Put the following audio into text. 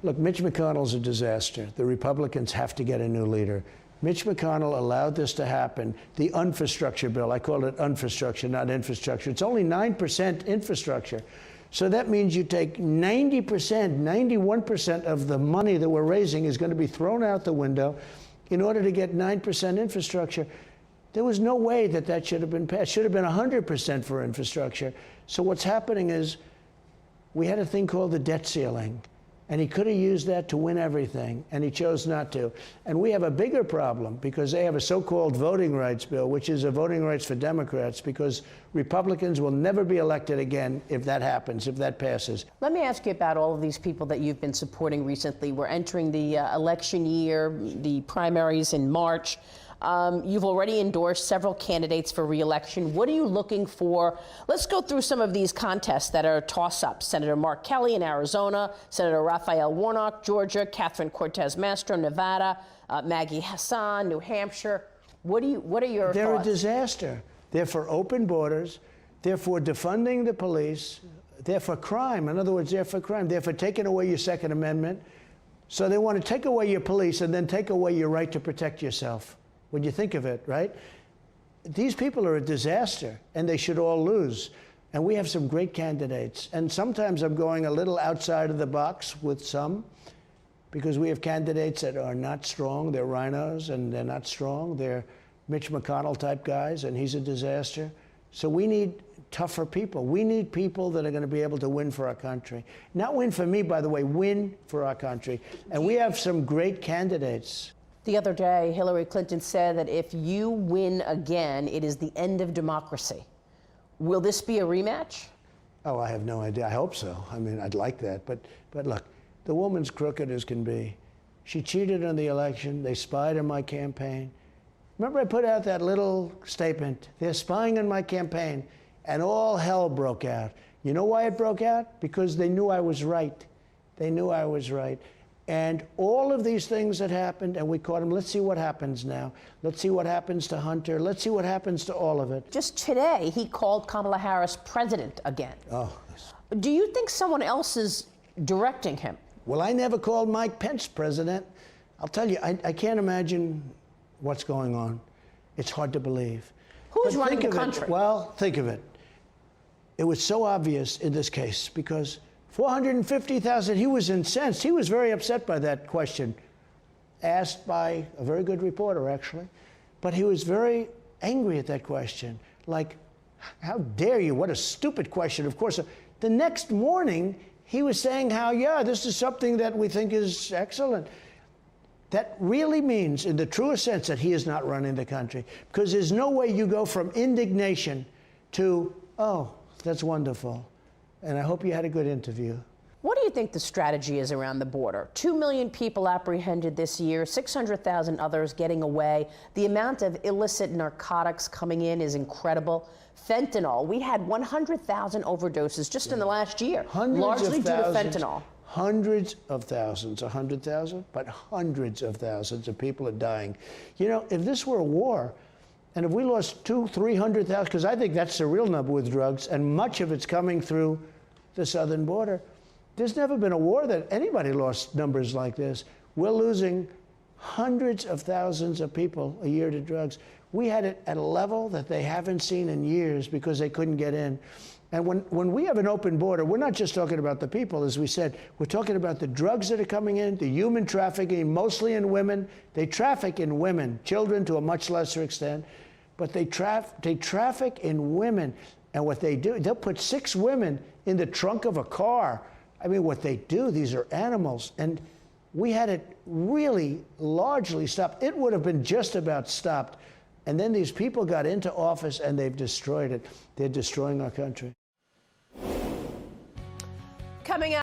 Look, Mitch McConnell's a disaster. The Republicans have to get a new leader. Mitch McConnell allowed this to happen. The infrastructure bill, I call it infrastructure, not infrastructure. It's only 9% infrastructure. So that means you take 90%, 91% of the money that we're raising is going to be thrown out the window in order to get 9% infrastructure. There was no way that that should have been passed. It should have been 100% for infrastructure. So what's happening is we had a thing called the debt ceiling. And he could have used that to win everything, and he chose not to. And we have a bigger problem because they have a so-called voting rights bill, which is a voting rights for Democrats, because Republicans will never be elected again if that happens, if that passes. Let me ask you about all of these people that you've been supporting recently. We're entering the election year, the primaries in March. You've already endorsed several candidates for re-election. What are you looking for? Let's go through some of these contests that are toss-ups. Senator Mark Kelly in Arizona, Senator Raphael Warnock, Georgia, Catherine Cortez Masto, Nevada, Maggie Hassan, New Hampshire. What are your thoughts? They're a disaster. They're for open borders. They're for defunding the police. They're for crime. In other words, they're for crime. They're for taking away your Second Amendment. So they want to take away your police and then take away your right to protect yourself. When you think of it, right? These people are a disaster, and they should all lose. And we have some great candidates. And sometimes I'm going a little outside of the box with some, because we have candidates that are not strong. They're rhinos, and they're not strong. They're Mitch McConnell-type guys, and he's a disaster. So we need tougher people. We need people that are going to be able to win for our country. Not win for me, by the way, win for our country. And we have some great candidates. The other day, Hillary Clinton said that if you win again, it is the end of democracy. Will this be a rematch? Oh, I have no idea. I hope so. I mean, I'd like that. But look, the woman's crooked as can be. She cheated on the election. They spied on my campaign. Remember I put out that little statement, they're spying on my campaign, and all hell broke out. You know why it broke out? Because they knew I was right. They knew I was right. And all of these things that happened, and we caught him. Let's see what happens now. Let's see what happens to Hunter. Let's see what happens to all of it. Just today, he called Kamala Harris president again. Oh. Do you think someone else is directing him? Well, I never called Mike Pence president. I'll tell you, I can't imagine what's going on. It's hard to believe. Who's running the country? Well, think of it. It was so obvious in this case because 450,000, he was incensed. He was very upset by that question, asked by a very good reporter, actually. But he was very angry at that question. Like, how dare you? What a stupid question. Of course, the next morning, he was saying how, yeah, this is something that we think is excellent. That really means, in the truest sense, that he is not running the country. Because there's no way you go from indignation to, oh, that's wonderful. And I hope you had a good interview. What do you think the strategy is around the border? 2 million people apprehended this year, 600,000 others getting away. The amount of illicit narcotics coming in is incredible. Fentanyl, we had 100,000 overdoses just in the last year, largely due to fentanyl. Hundreds of thousands, 100,000, but hundreds of thousands of people are dying. You know, if this were a war, and if we lost 200,000-300,000, because I think that's the real number with drugs, and much of it's coming through the southern border, there's never been a war that anybody lost numbers like this. We're losing hundreds of thousands of people a year to drugs. We had it at a level that they haven't seen in years because they couldn't get in. And when we have an open border, we're not just talking about the people, as we said. We're talking about the drugs that are coming in, the human trafficking, mostly in women. They traffic in women, children to a much lesser extent. But they traffic in women. And what they do, they'll put 6 women in the trunk of a car. I mean, what they do, these are animals. And we had it really largely stopped. It would have been just about stopped. And then these people got into office and they've destroyed it. They're destroying our country.